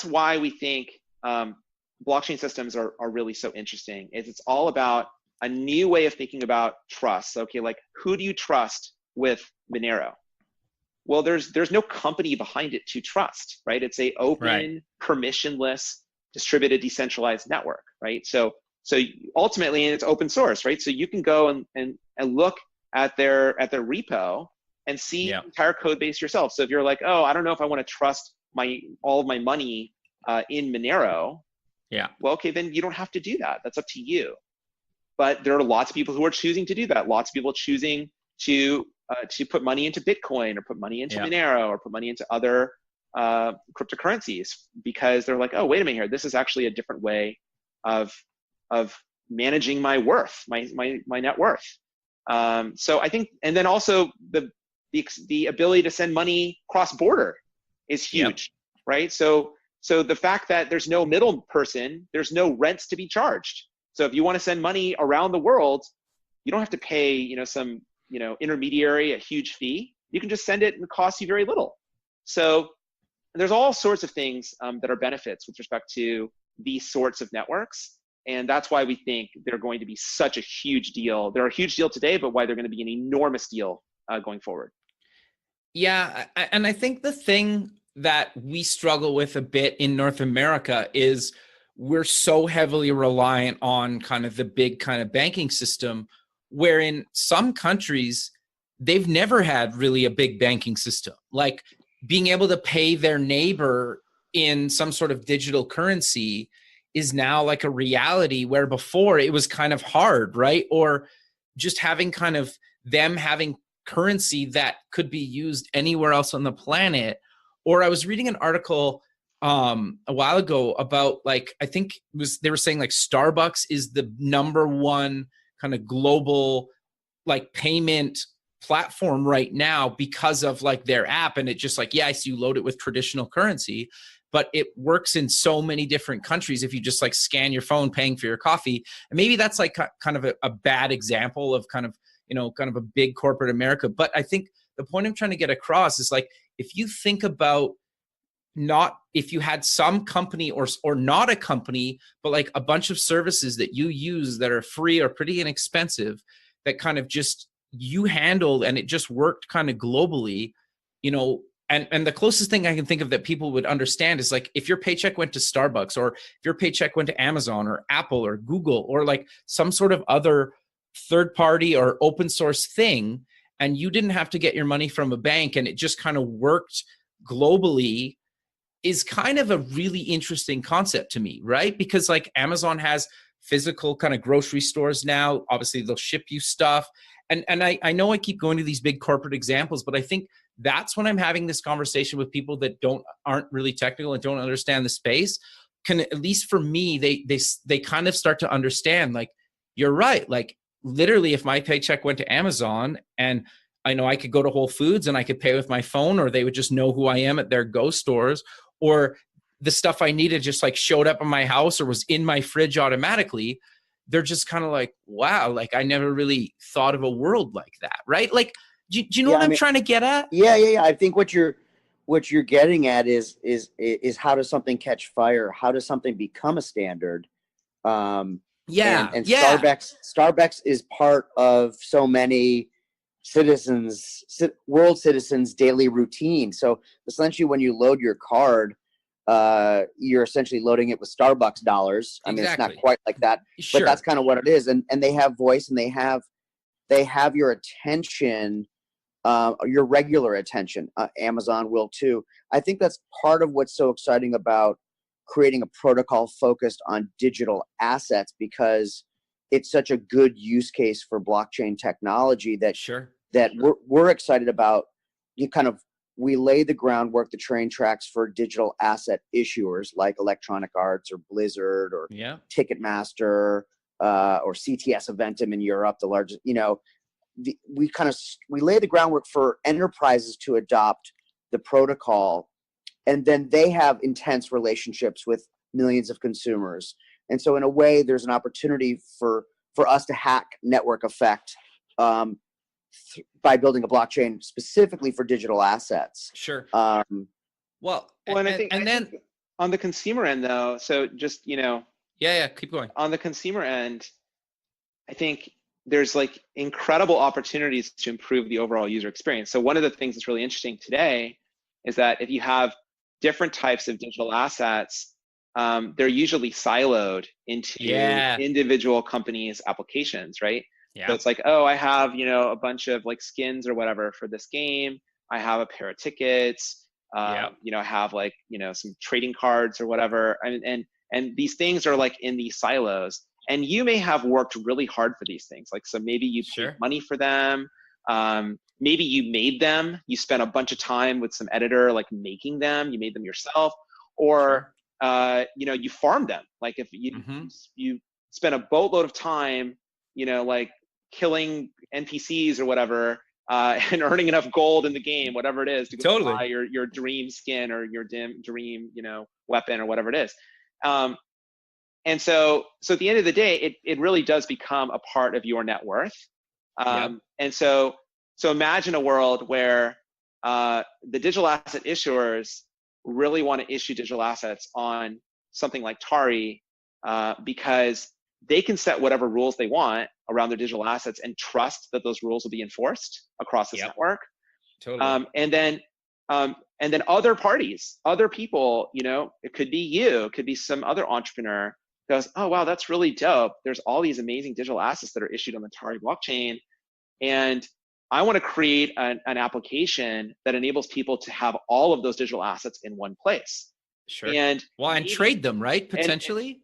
why we think blockchain systems are really so interesting. It's all about a new way of thinking about trust. Okay, like who do you trust with Monero? Well, there's no company behind it to trust, right? It's a open, permissionless, distributed, decentralized network, right? So ultimately, and it's open source, right? So you can go and look at their repo and see the entire code base yourself. So if you're like, oh, I don't know if I want to trust all of my money in Monero, well, okay, then you don't have to do that. That's up to you. But there are lots of people who are choosing to do that. Lots of people choosing to put money into Bitcoin or put money into Monero or put money into other cryptocurrencies because they're like, oh, wait a minute here. This is actually a different way of managing my worth, my net worth. So I think, and then also the ability to send money cross-border is huge, right? So the fact that there's no middle person, there's no rents to be charged. So if you want to send money around the world, you don't have to pay, some, intermediary a huge fee. You can just send it and it costs you very little. So there's all sorts of things that are benefits with respect to these sorts of networks. And that's why we think they're going to be such a huge deal. They're a huge deal today, but why they're going to be an enormous deal going forward. Yeah. And I think the thing that we struggle with a bit in North America is we're so heavily reliant on kind of the big kind of banking system, where in some countries, they've never had really a big banking system. Like being able to pay their neighbor in some sort of digital currency is now like a reality, where before it was kind of hard, right? Or just having kind of them having currency that could be used anywhere else on the planet. Or I was reading an article a while ago about like, I think they were saying like Starbucks is the #1 kind of global like payment platform right now because of like their app. And it just like, so you load it with traditional currency, but it works in so many different countries if you just like scan your phone paying for your coffee. And maybe that's like kind of a bad example of kind of, kind of a big corporate America. But I think the point I'm trying to get across is like, if you think about if you had some company or not a company, but like a bunch of services that you use that are free or pretty inexpensive that kind of just you handled and it just worked kind of globally, and the closest thing I can think of that people would understand is like if your paycheck went to Starbucks or if your paycheck went to Amazon or Apple or Google or like some sort of other third party or open source thing, and you didn't have to get your money from a bank and it just kind of worked globally, is kind of a really interesting concept to me, right? Because like Amazon has physical kind of grocery stores now, obviously they'll ship you stuff. and I know I keep going to these big corporate examples, but I think that's when I'm having this conversation with people that aren't really technical and don't understand the space. Can, at least for me, they kind of start to understand, like, you're right. Like, literally, if my paycheck went to Amazon, and I know I could go to Whole Foods and I could pay with my phone, or they would just know who I am at their Go stores, or the stuff I needed just like showed up in my house or was in my fridge automatically. They're just kind of like, wow, like I never really thought of a world like that, right? Like, do you know what I'm trying to get at? Yeah. I think what you're getting at is how does something catch fire? How does something become a standard? And Starbucks is part of so many world citizens' daily routine. So essentially, when you load your card, you're essentially loading it with Starbucks dollars. I mean, it's not quite like that, but that's kind of what it is. And they have voice, and they have your attention, your regular attention. Amazon will too. I think that's part of what's so exciting about creating a protocol focused on digital assets, because it's such a good use case for blockchain technology that we're excited about. We lay the groundwork, the train tracks for digital asset issuers like Electronic Arts or Blizzard or Ticketmaster or CTS Eventum in Europe, the largest. We lay the groundwork for enterprises to adopt the protocol, and then they have intense relationships with millions of consumers. And so in a way, there's an opportunity for us to hack network effect by building a blockchain specifically for digital assets. Sure. I think on the consumer end, though, so just, keep going. On the consumer end, I think there's like incredible opportunities to improve the overall user experience. So one of the things that's really interesting today is that if you have different types of digital assets, they're usually siloed into individual companies' applications, right? Yeah. So it's like, oh, I have, a bunch of like skins or whatever for this game. I have a pair of tickets. I have like, some trading cards or whatever. And these things are like in these silos. And you may have worked really hard for these things. Like, so maybe you paid money for them. Maybe you made them. You spent a bunch of time with some editor, like making them. You made them yourself, or you farmed them. Like if you spent a boatload of time, like killing NPCs or whatever, and earning enough gold in the game, whatever it is, to go buy your dream skin or your dream, weapon or whatever it is. And so at the end of the day, it really does become a part of your net worth. And so imagine a world where the digital asset issuers really want to issue digital assets on something like Tari, because they can set whatever rules they want around their digital assets and trust that those rules will be enforced across this network. Totally. And then other parties, other people, it could be you, it could be some other entrepreneur goes, oh, wow, that's really dope. There's all these amazing digital assets that are issued on the Tari blockchain. And I want to create an application that enables people to have all of those digital assets in one place. Sure. And trade them, right? Potentially.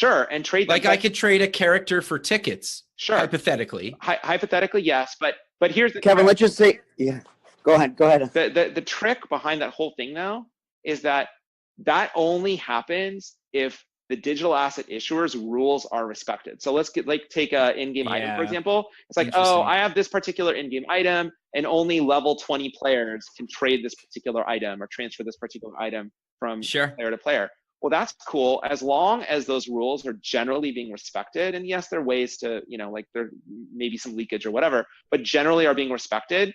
And trade them. Like I could trade a character for tickets. Sure. Hypothetically. Hypothetically, yes. But here's the Kevin, let's just say, go ahead. The trick behind that whole thing, though, is that only happens if the digital asset issuers rules are respected. So let's take a in-game item, for example. It's like, oh, I have this particular in-game item and only level 20 players can trade this particular item or transfer this particular item from player to player. Well, that's cool as long as those rules are generally being respected. And yes, there are ways to, like there may be some leakage or whatever, but generally are being respected.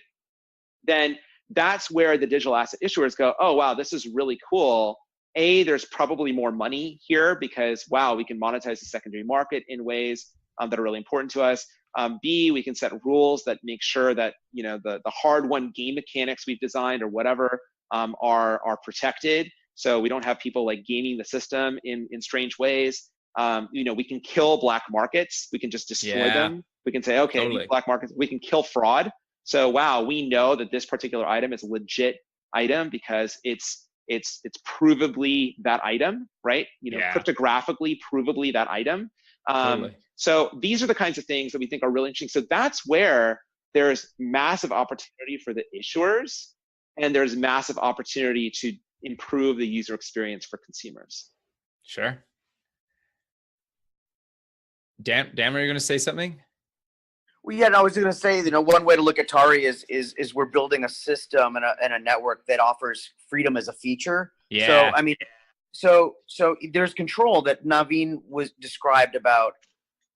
Then that's where the digital asset issuers go, oh, wow, this is really cool. A, there's probably more money here because, wow, we can monetize the secondary market in ways that are really important to us. B, we can set rules that make sure that, the hard-won game mechanics we've designed or whatever are protected. So we don't have people like gaming the system in strange ways. We can kill black markets. We can just destroy them. We can say, okay, these black markets, we can kill fraud. So, wow, we know that this particular item is a legit item because it's provably that item, right? Cryptographically, provably that item. So these are the kinds of things that we think are really interesting. So that's where there's massive opportunity for the issuers, and there's massive opportunity to improve the user experience for consumers. Sure. Dan, were you going to say something? Well, yeah, no, I was going to say, one way to look at Tari is we're building a system and a network that offers freedom as a feature. Yeah. So, I mean, so there's control that Naveen was described about.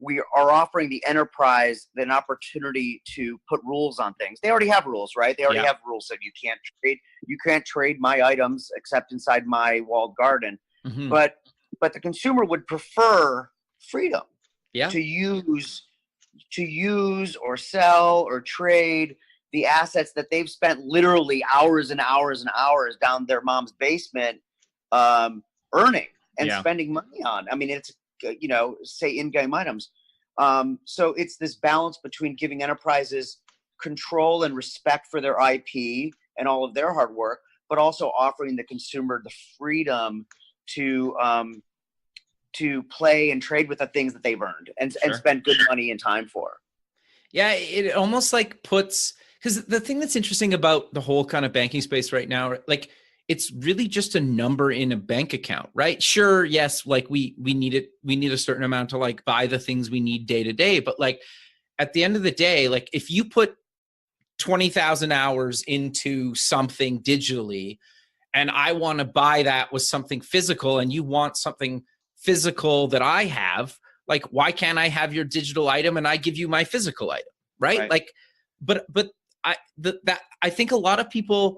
We are offering the enterprise an opportunity to put rules on things. They already have rules, right? They already have rules that you can't trade my items except inside my walled garden. Mm-hmm. But the consumer would prefer freedom to use or sell or trade the assets that they've spent literally hours and hours and hours down their mom's basement earning and spending money on. I mean, it's, say in-game items. So it's this balance between giving enterprises control and respect for their IP and all of their hard work, but also offering the consumer the freedom to play and trade with the things that they've earned and spend good money and time for. Yeah, it almost like puts, because the thing that's interesting about the whole kind of banking space right now, like it's really just a number in a bank account, right? Sure, yes, like we need it, we need a certain amount to like buy the things we need day to day, but like at the end of the day, like if you put 20,000 hours into something digitally and I want to buy that with something physical and you want something physical that I have, like why can't I have your digital item and I give you my physical item, right? Like but I think a lot of people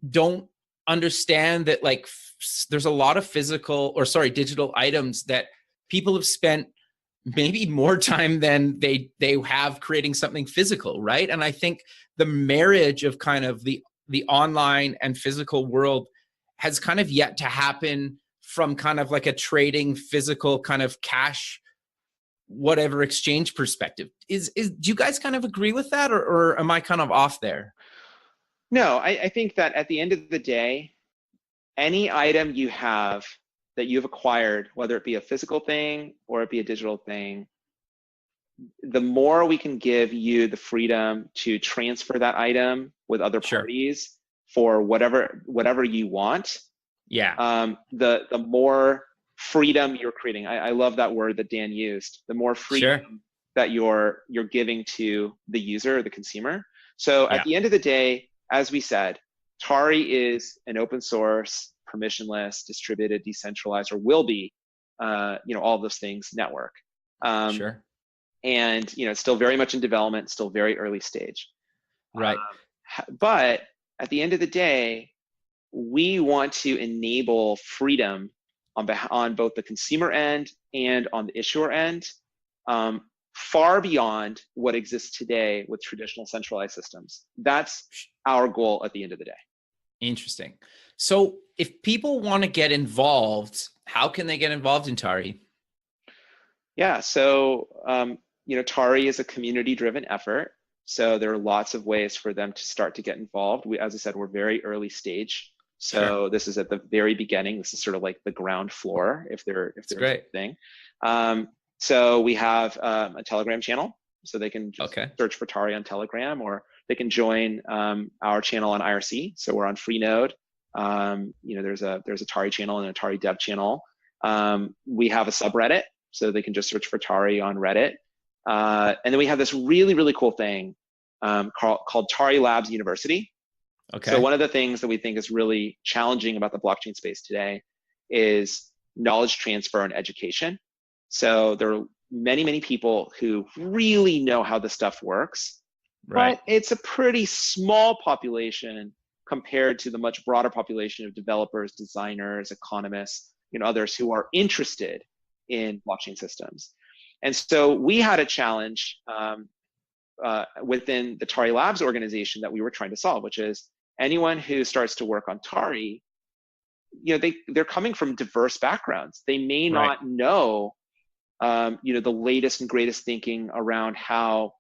don't understand that like there's a lot of digital items that people have spent maybe more time than they have creating something physical, right? And I think the marriage of kind of the online and physical world has kind of yet to happen from kind of like a trading physical kind of cash whatever exchange perspective. Do you guys kind of agree with that, or am I kind of off there? No, I think that at the end of the day, any item you have that you've acquired, whether it be a physical thing or it be a digital thing, the more we can give you the freedom to transfer that item with other parties for whatever you want, the more freedom you're creating. I love that word that Dan used. The more freedom that you're giving to the user, the consumer. So at the end of the day, as we said, Tari is an open source, permissionless, distributed, decentralized, or will be, all of those things network. And, it's still very much in development, still very early stage. Right. But at the end of the day, we want to enable freedom on both the consumer end and on the issuer end, far beyond what exists today with traditional centralized systems. That's our goal at the end of the day. Interesting. So if people want to get involved, how can they get involved in Tari? Yeah, so Tari is a community-driven effort. So there are lots of ways for them to start to get involved. As I said, we're very early stage. So this is at the very beginning. This is sort of like the ground floor, if there's a thing. So we have a Telegram channel, so they can just search for Tari on Telegram, or they can join our channel on IRC. So we're on Freenode. There's a Tari channel and a Tari dev channel. We have a subreddit, so they can just search for Tari on Reddit. And then we have this really, really cool thing called Tari Labs University. So one of the things that we think is really challenging about the blockchain space today is knowledge transfer and education. So there are many, many people who really know how this stuff works, but it's a pretty small population compared to the much broader population of developers, designers, economists, others who are interested in blockchain systems. And so we had a challenge within the Tari Labs organization that we were trying to solve, which is anyone who starts to work on Tari, they're coming from diverse backgrounds. They may not know, the latest and greatest thinking around how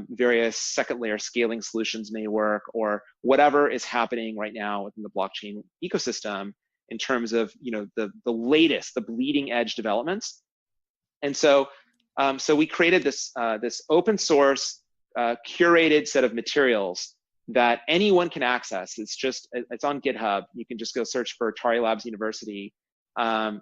various second layer scaling solutions may work, or whatever is happening right now within the blockchain ecosystem in terms of, the latest, the bleeding edge developments. And so, so we created this open source curated set of materials that anyone can access. It's on GitHub. You can just go search for Tari Labs University. Basically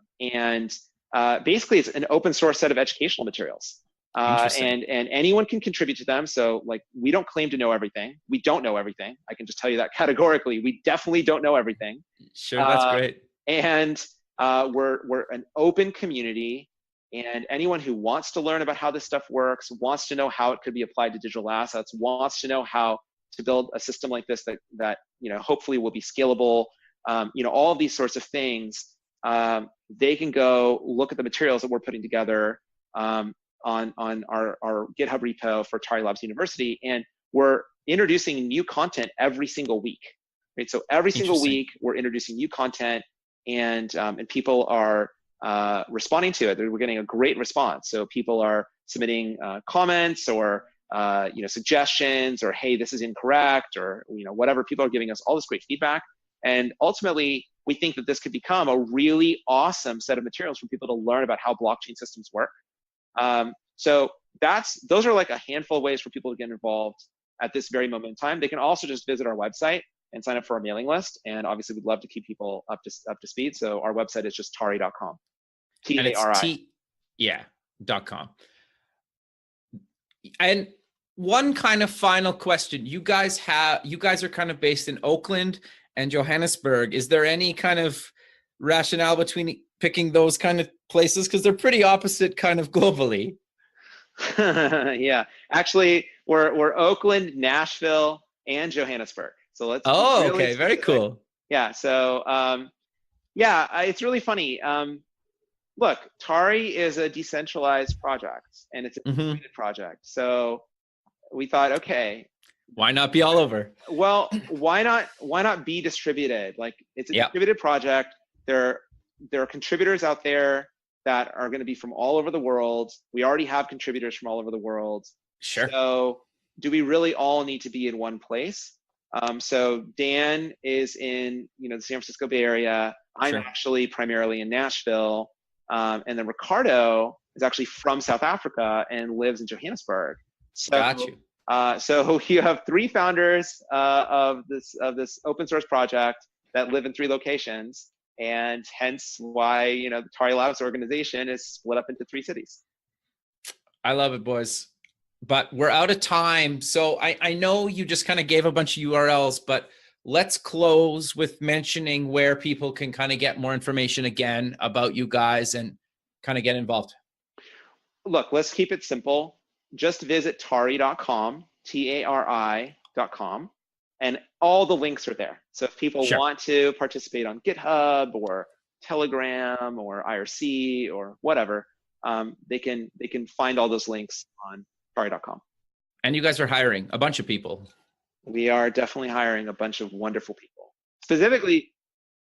it's an open source set of educational materials. And anyone can contribute to them. So like, we don't claim to know everything. We don't know everything. I can just tell you that categorically. We definitely don't know everything. Sure, that's great. And we're an open community, and anyone who wants to learn about how this stuff works, wants to know how it could be applied to digital assets, wants to know how to build a system like this that hopefully will be scalable, all of these sorts of things, they can go look at the materials that we're putting together on our GitHub repo for Tari Labs University, and we're introducing new content every single week. Right, so every single week we're introducing new content, and people are responding to it. We're getting a great response. So people are submitting comments or suggestions, or hey, this is incorrect, or whatever. People are giving us all this great feedback, and ultimately we think that this could become a really awesome set of materials for people to learn about how blockchain systems work. So those are like a handful of ways for people to get involved at this very moment in time. They can also just visit our website and sign up for our mailing list. And obviously we'd love to keep people up to speed. So our website is just tari.com. Tari. .com. And one kind of final question. You guys are kind of based in Oakland and Johannesburg. Is there any kind of rationale between picking those kind of places? Because they're pretty opposite kind of globally. Yeah, actually we're Oakland, Nashville, and Johannesburg. So let's. Oh, really okay, very cool. Yeah. So it's really funny. Look, Tari is a decentralized project, and it's a distributed project. So we thought, okay, why not be all over? Well, why not be distributed? Like, it's a distributed project. There are contributors out there that are going to be from all over the world. We already have contributors from all over the world. Sure. So do we really all need to be in one place? So Dan is in the San Francisco Bay Area. I'm actually primarily in Nashville. And then Ricardo is actually from South Africa and lives in Johannesburg. So, got you. So you have three founders of this open source project that live in three locations, and hence why the Tari Labs organization is split up into 3 cities. I love it, boys. But we're out of time. So I know you just kind of gave a bunch of URLs, but let's close with mentioning where people can kind of get more information again about you guys and kind of get involved. Look, let's keep it simple. Just visit tari.com, Tari.com, and all the links are there. So if people want to participate on GitHub or Telegram or IRC or whatever, they can find all those links on Tari.com. And you guys are hiring a bunch of people. We are definitely hiring a bunch of wonderful people, specifically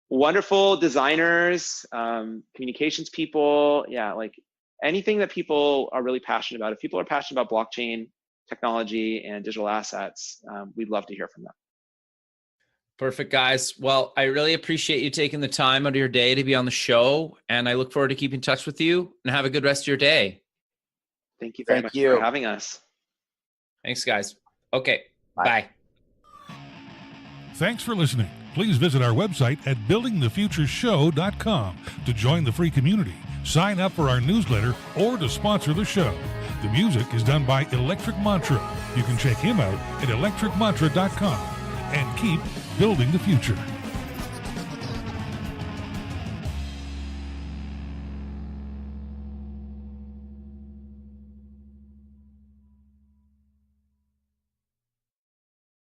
wonderful designers, communications people. Yeah, like anything that people are really passionate about. If people are passionate about blockchain technology and digital assets, we'd love to hear from them. Perfect, guys. Well, I really appreciate you taking the time out of your day to be on the show, and I look forward to keeping in touch with you, and have a good rest of your day. Thank you very much for having us. Thanks, guys. Okay, bye. Thanks for listening. Please visit our website at buildingthefutureshow.com to join the free community, sign up for our newsletter, or to sponsor the show. The music is done by Electric Mantra. You can check him out at electricmantra.com and keep building the future.